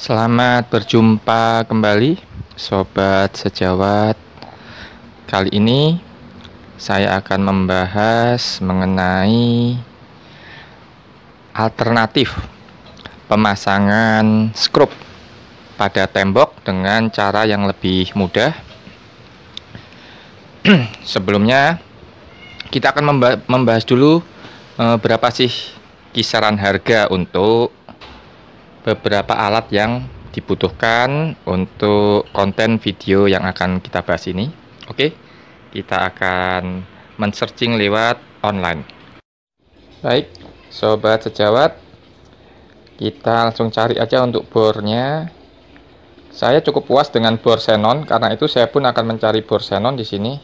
Selamat berjumpa kembali, sobat sejawat. Kali ini saya akan membahas mengenai alternatif pemasangan skrup pada tembok dengan cara yang lebih mudah. Sebelumnya kita akan membahas dulu berapa sih kisaran harga untuk beberapa alat yang dibutuhkan untuk konten video yang akan kita bahas ini. Oke, kita akan men-searching lewat online. Baik, sobat sejawat, kita langsung cari aja untuk bornya. Saya cukup puas dengan bor xenon, karena itu saya pun akan mencari bor xenon di sini.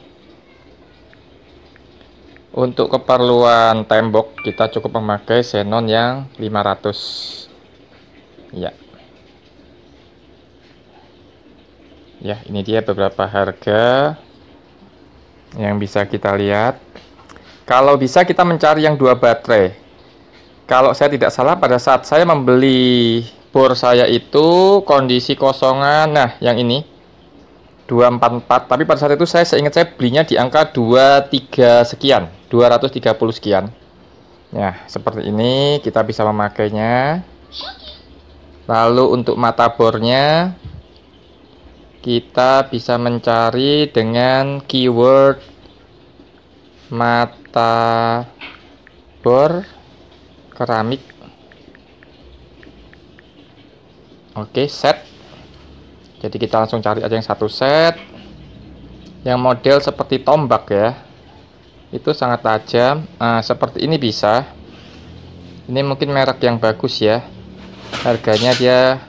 Untuk keperluan tembok kita cukup memakai xenon yang 500. Ya, ini dia beberapa harga yang bisa kita lihat. Kalau bisa kita mencari yang 2 baterai. Kalau saya tidak salah, pada saat saya membeli bor saya itu kondisi kosongan. Nah, yang ini 244, tapi pada saat itu saya ingat saya belinya di angka 23 sekian, 230 sekian. Nah, seperti ini kita bisa memakainya. Lalu untuk mata bornya kita bisa mencari dengan keyword mata bor keramik. Oke, set. Jadi kita langsung cari aja yang satu set yang model seperti tombak ya. Itu sangat tajam. Nah, seperti ini bisa. Ini mungkin merek yang bagus ya. Harganya dia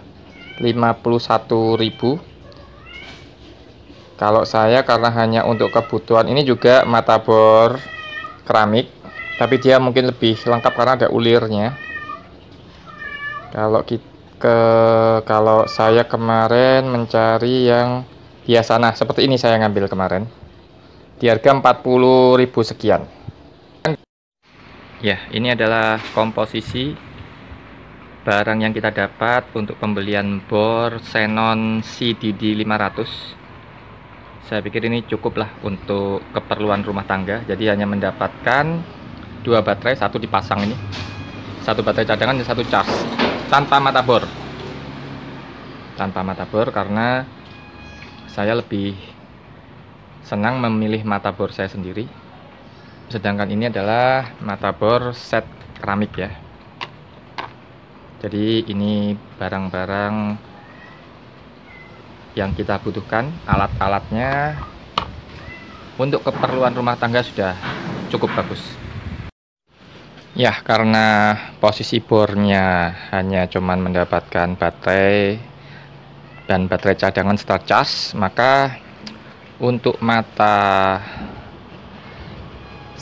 51.000. Kalau saya karena hanya untuk kebutuhan ini juga mata bor keramik, tapi dia mungkin lebih lengkap karena ada ulirnya. Kalau saya kemarin mencari yang biasa, nah seperti ini saya ngambil kemarin. Di harga 40.000 sekian. Ya, ini adalah komposisi barang yang kita dapat untuk pembelian bor xenon CDD 500. Saya pikir ini cukup lah untuk keperluan rumah tangga. Jadi hanya mendapatkan 2 baterai, satu dipasang ini, 1 baterai cadangan dan 1 cas tanpa mata bor. Tanpa mata bor karena saya lebih senang memilih mata bor saya sendiri. Sedangkan ini adalah mata bor set keramik ya. Jadi ini barang-barang yang kita butuhkan, alat-alatnya untuk keperluan rumah tangga sudah cukup bagus. Ya, karena posisi bornya hanya cuman mendapatkan baterai dan baterai cadangan setelah cas, maka untuk mata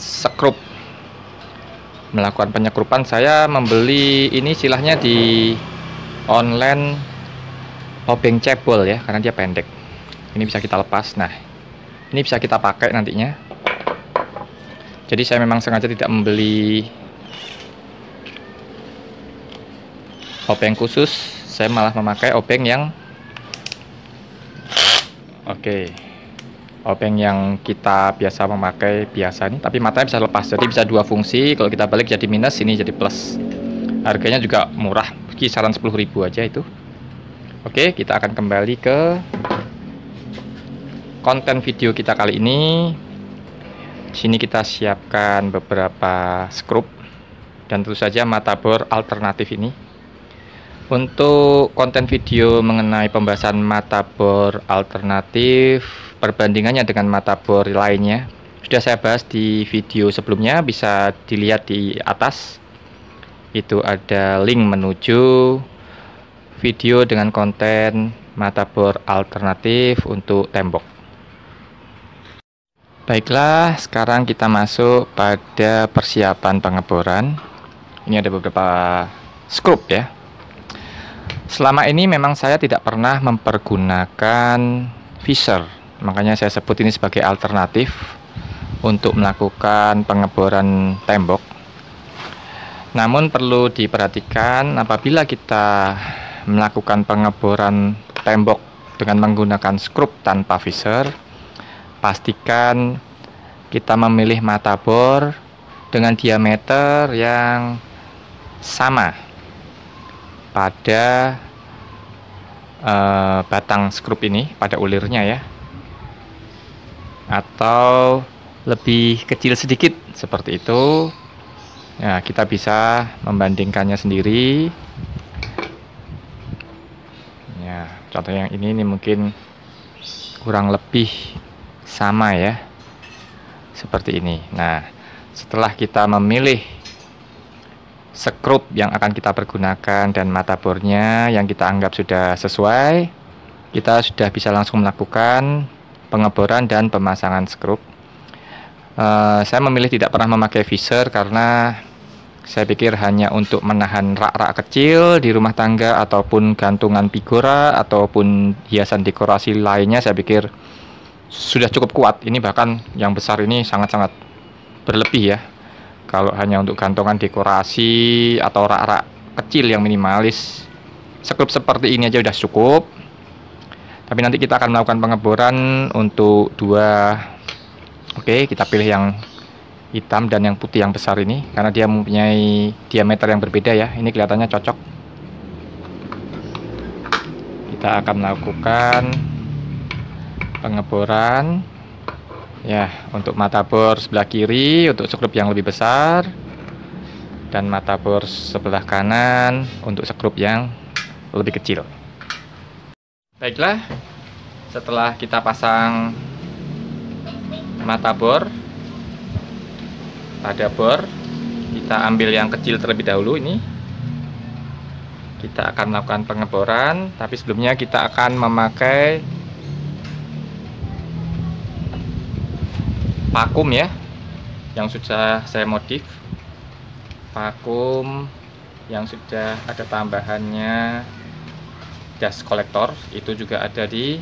skrup melakukan penyekrupan saya membeli ini istilahnya di online obeng cebol ya, karena dia pendek. Ini bisa kita lepas. Nah, ini bisa kita pakai nantinya. Jadi saya memang sengaja tidak membeli obeng khusus, saya malah memakai obeng yang obeng yang kita biasa memakai biasa ini, tapi matanya bisa lepas, jadi bisa 2 fungsi. Kalau kita balik jadi minus, ini jadi plus. Harganya juga murah, kisaran 10.000 aja itu. Oke, kita akan kembali ke konten video kita kali ini. Di sini kita siapkan beberapa skrup dan tentu saja mata bor alternatif ini. Untuk konten video mengenai pembahasan mata bor alternatif, perbandingannya dengan mata bor lainnya, sudah saya bahas di video sebelumnya, bisa dilihat di atas. Itu ada link menuju video dengan konten mata bor alternatif untuk tembok. Baiklah, sekarang kita masuk pada persiapan pengeboran. Ini ada beberapa skrup ya. Selama ini memang saya tidak pernah mempergunakan visor, makanya saya sebut ini sebagai alternatif untuk melakukan pengeboran tembok. Namun perlu diperhatikan, apabila kita melakukan pengeboran tembok dengan menggunakan skrup tanpa visor, pastikan kita memilih mata bor dengan diameter yang sama pada batang skrup ini, pada ulirnya ya, atau lebih kecil sedikit seperti itu. Ya, kita bisa membandingkannya sendiri. Ya, contoh yang ini mungkin kurang lebih sama ya, seperti ini. Nah, setelah kita memilih skrup yang akan kita pergunakan dan mata bornya yang kita anggap sudah sesuai, kita sudah bisa langsung melakukan pengeboran dan pemasangan skrup. Saya memilih tidak pernah memakai visor karena saya pikir hanya untuk menahan rak-rak kecil di rumah tangga ataupun gantungan figura ataupun hiasan dekorasi lainnya, saya pikir sudah cukup kuat. Ini bahkan yang besar ini sangat-sangat berlebih ya. Kalau hanya untuk gantungan dekorasi atau rak-rak kecil yang minimalis, skrup seperti ini aja udah cukup. Tapi nanti kita akan melakukan pengeboran untuk dua. Oke, kita pilih yang hitam dan yang putih yang besar ini karena dia mempunyai diameter yang berbeda ya. Ini kelihatannya cocok. Kita akan melakukan pengeboran ya untuk mata bor sebelah kiri untuk skrup yang lebih besar dan mata bor sebelah kanan untuk skrup yang lebih kecil. Baiklah, setelah kita pasang mata bor pada bor, kita ambil yang kecil terlebih dahulu. Ini kita akan melakukan pengeboran, tapi sebelumnya kita akan memakai vakum ya, yang sudah saya modif, vakum yang sudah ada tambahannya dust collector. Itu juga ada di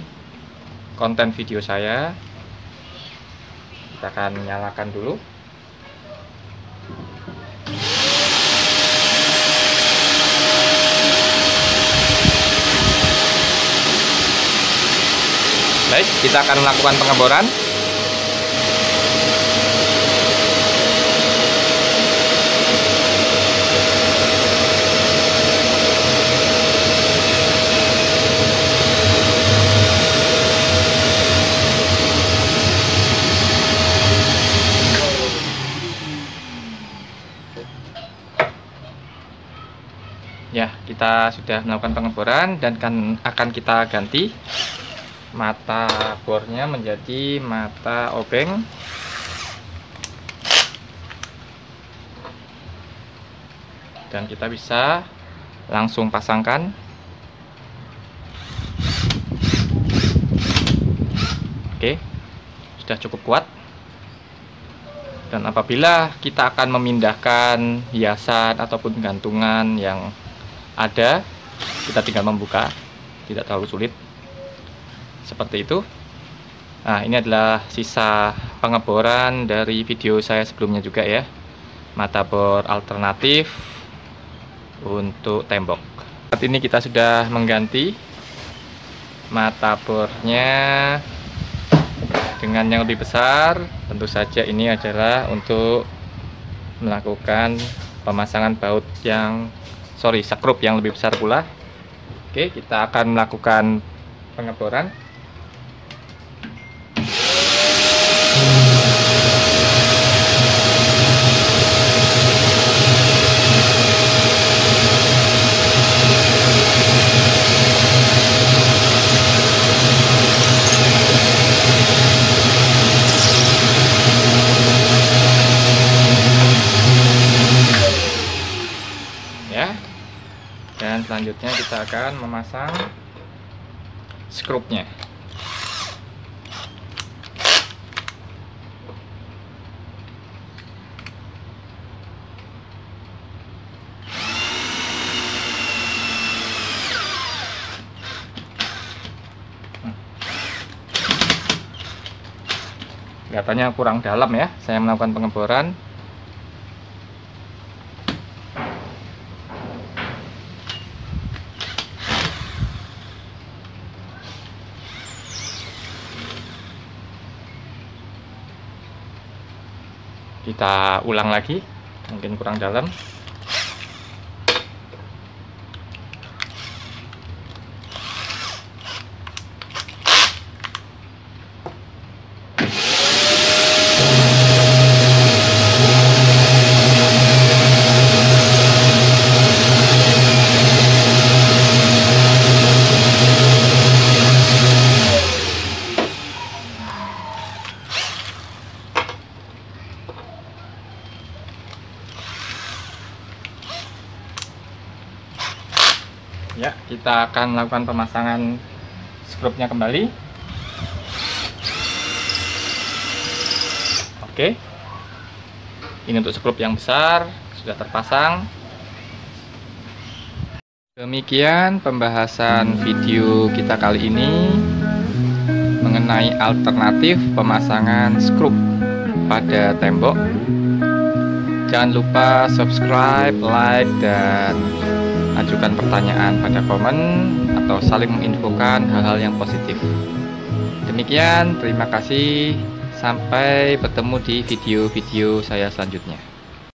konten video saya. Kita akan nyalakan dulu. Baik, kita akan melakukan pengeboran. Ya, kita sudah melakukan pengeboran dan akan kita ganti mata bornya menjadi mata obeng. Dan kita bisa langsung pasangkan. Oke, sudah cukup kuat. Dan apabila kita akan memindahkan hiasan ataupun gantungan yang ada, kita tinggal membuka, tidak terlalu sulit. Seperti itu. Nah, ini adalah sisa pengeboran dari video saya sebelumnya juga ya. Mata bor alternatif untuk tembok. Saat ini kita sudah mengganti mata bornya dengan yang lebih besar. Tentu saja ini adalah untuk melakukan pemasangan baut yang skrup yang lebih besar pula. Oke, kita akan melakukan pengeboran. Dan selanjutnya kita akan memasang skrupnya. Kelihatannya kurang dalam ya, saya melakukan pengeboran. Kita ulang lagi, mungkin kurang dalam. Ya, kita akan melakukan pemasangan skrupnya kembali. Oke, ini untuk skrup yang besar sudah terpasang. Demikian pembahasan video kita kali ini mengenai alternatif pemasangan skrup pada tembok. Jangan lupa subscribe, like, dan ajukan pertanyaan pada komen atau saling menginfokan hal-hal yang positif. Demikian, terima kasih. Sampai bertemu di video-video saya selanjutnya.